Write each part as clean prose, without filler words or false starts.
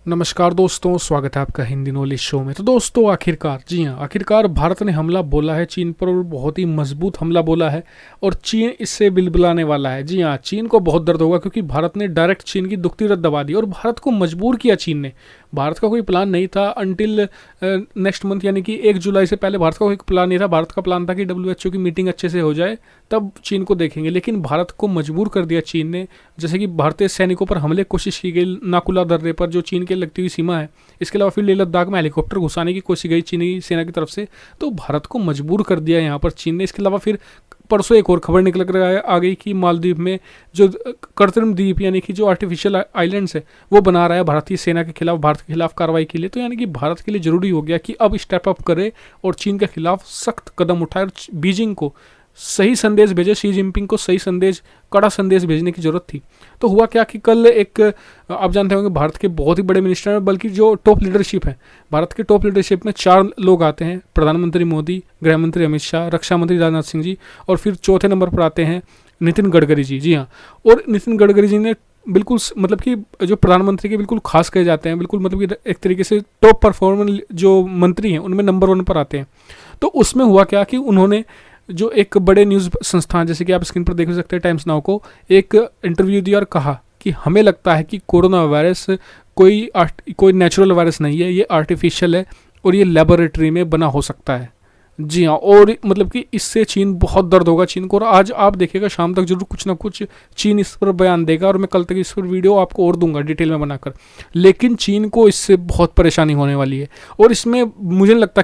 नमस्कार दोस्तों, स्वागत है आपका हिंदी नॉलेज शो में। तो दोस्तों आखिरकार भारत ने हमला बोला है चीन पर, और बहुत ही मजबूत हमला बोला है और चीन इससे बिलबिलाने वाला है। जी हाँ, चीन को बहुत दर्द होगा क्योंकि भारत ने डायरेक्ट चीन की दुखती रत दबा दी और भारत को मजबूर किया चीन ने। भारत का कोई प्लान नहीं था अंटिल नेक्स्ट मंथ, यानी कि 1 जुलाई से पहले भारत का कोई प्लान नहीं था। भारत का प्लान था कि WHO की मीटिंग अच्छे से हो जाए तब चीन को देखेंगे, लेकिन भारत को मजबूर कर दिया चीन ने। जैसे कि भारतीय सैनिकों पर हमले की कोशिश की गई नाकुला दर्रे पर, जो चीन के लगती हुई सीमा है। इसके अलावा फिर लेह लद्दाख में हेलीकॉप्टर घुसाने की कोशिश गई चीनी सेना की तरफ से, तो भारत को मजबूर कर दिया यहाँ पर चीन ने। इसके अलावा फिर परसों एक और खबर निकल कर आ गई कि मालदीव में जो कृत्रिम द्वीप यानी कि जो आर्टिफिशियल आइलैंड्स है वो बना रहा है भारतीय सेना के खिलाफ, भारत के खिलाफ कार्रवाई के लिए। तो यानी कि भारत के लिए जरूरी हो गया कि अब स्टेप अप करे और चीन के खिलाफ सख्त कदम उठाए और बीजिंग को सही संदेश भेजे, शी जिनपिंग को सही संदेश, कड़ा संदेश भेजने की जरूरत थी। तो हुआ क्या कि कल एक, आप जानते होंगे भारत के बहुत ही बड़े मिनिस्टर, बल्कि जो टॉप लीडरशिप है भारत के टॉप लीडरशिप में 4 लोग आते हैं। प्रधानमंत्री मोदी, गृह मंत्री अमित शाह, रक्षा मंत्री राजनाथ सिंह जी, और फिर चौथे नंबर पर आते हैं नितिन गडकरी जी। जी हाँ, और नितिन गडकरी जी ने बिल्कुल मतलब कि जो प्रधानमंत्री के बिल्कुल खास कहे जाते हैं, बिल्कुल मतलब कि एक तरीके से टॉप परफॉर्मर जो मंत्री हैं उनमें नंबर 1 पर आते हैं। तो उसमें हुआ क्या कि उन्होंने जो एक बड़े न्यूज़ संस्थान, जैसे कि आप स्क्रीन पर देख सकते हैं टाइम्स नाउ को, एक इंटरव्यू दिया और कहा कि हमें लगता है कि कोरोना वायरस कोई नेचुरल वायरस नहीं है, ये आर्टिफिशियल है और ये लेबोरेटरी में बना हो सकता है। जी हाँ, और मतलब कि इससे चीन बहुत दर्द होगा चीन को, और आज आप देखिएगा शाम तक जरूर कुछ ना कुछ चीन इस पर बयान देगा, और मैं कल तक इस पर वीडियो आपको और दूंगा डिटेल में बनाकर। लेकिन चीन को इससे बहुत परेशानी होने वाली है, और इसमें मुझे लगता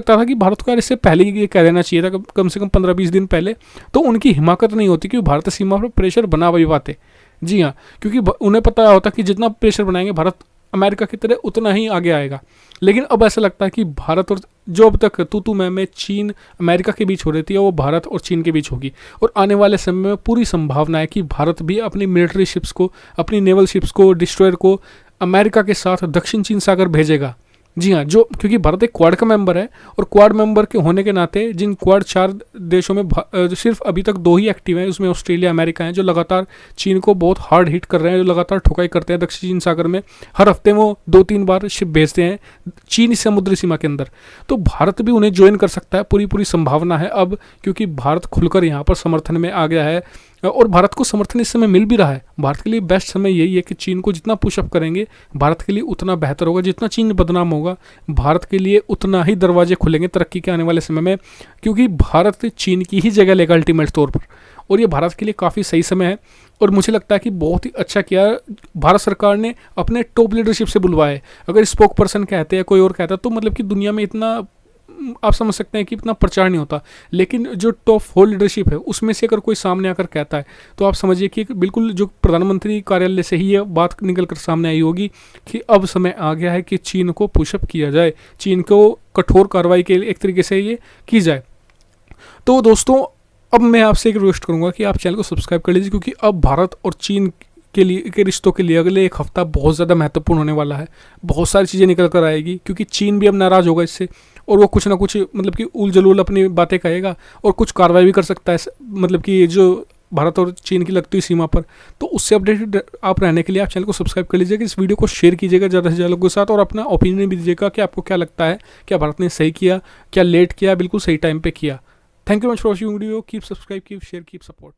था कि भारत को यार इससे पहले ही ये कह देना चाहिए था, कम से कम 15-20 दिन पहले। तो उनकी हिमाकत नहीं होती कि भारतीय सीमा पर प्रेशर बना भी पाते। जी हाँ, क्योंकि उन्हें पता होता कि जितना प्रेशर बनाएंगे भारत अमेरिका की तरह उतना ही आगे आएगा। लेकिन अब ऐसा लगता है कि भारत और जो अब तक तू मैं चीन अमेरिका के बीच हो रही थी, वो भारत और चीन के बीच होगी। और आने वाले समय में पूरी संभावना है कि भारत भी अपनी मिलिट्री शिप्स को, अपनी नेवल शिप्स को, डिस्ट्रॉयर को अमेरिका के साथ दक्षिण चीन सागर भेजेगा। जी हाँ, जो क्योंकि भारत एक क्वाड का मेंबर है, और क्वाड मेंबर के होने के नाते जिन क्वाड 4 देशों में सिर्फ अभी तक 2 ही एक्टिव हैं, उसमें ऑस्ट्रेलिया, अमेरिका हैं, जो लगातार चीन को बहुत हार्ड हिट कर रहे हैं, जो लगातार ठुकाई करते हैं दक्षिण चीन सागर में। हर हफ्ते वो 2-3 बार शिप भेजते हैं चीनी समुद्री सीमा के अंदर। तो भारत भी उन्हें ज्वाइन कर सकता है, पूरी संभावना है अब, क्योंकि भारत खुलकर यहाँ पर समर्थन में आ गया है, और भारत को समर्थन इस समय मिल भी रहा है। भारत के लिए बेस्ट समय यही है कि चीन को जितना पुशअप करेंगे भारत के लिए उतना बेहतर होगा। जितना चीन बदनाम होगा भारत के लिए उतना ही दरवाजे खुलेंगे तरक्की के आने वाले समय में, क्योंकि भारत चीन की ही जगह लेगा अल्टीमेट तौर पर, और ये भारत के लिए काफ़ी सही समय है। और मुझे लगता है कि बहुत ही अच्छा किया भारत सरकार ने अपने टॉप लीडरशिप से बुलवाया है। अगर स्पोक पर्सन कहते हैं, कोई और कहता है, तो मतलब कि दुनिया में इतना आप समझ सकते हैं कि इतना प्रचार नहीं होता। लेकिन जो टॉप 4 लीडरशिप है उसमें से अगर कोई सामने आकर कहता है, तो आप समझिए कि बिल्कुल जो प्रधानमंत्री कार्यालय से ही ये बात निकल कर सामने आई होगी कि अब समय आ गया है कि चीन को पुशअप किया जाए, चीन को कठोर कार्रवाई के लिए एक तरीके से ये की जाए। तो दोस्तों, अब मैं आपसे एक रिक्वेस्ट करूंगा कि आप चैनल को सब्सक्राइब कर लीजिए, क्योंकि अब भारत और चीन के रिश्तों के लिए अगले एक हफ्ता बहुत ज़्यादा महत्वपूर्ण होने वाला है। बहुत सारी चीज़ें निकल कर आएगी, क्योंकि चीन भी अब नाराज़ होगा इससे, और वो कुछ ना कुछ मतलब कि उल जलूल अपनी बातें कहेगा और कुछ कार्रवाई भी कर सकता है, मतलब कि जो भारत और चीन की लगती हुई सीमा पर। तो उससे अपडेटेड आप रहने के लिए आप चैनल को सब्सक्राइब कर लीजिएगा, इस वीडियो को शेयर कीजिएगा ज़्यादा से ज़्यादा लोगों के साथ, और अपना ओपिनियन भी दीजिएगा कि आपको क्या लगता है, क्या भारत ने सही किया, क्या लेट किया, बिल्कुल सही टाइम पर किया। Thank you much for watching video. Keep subscribe, keep share, keep support.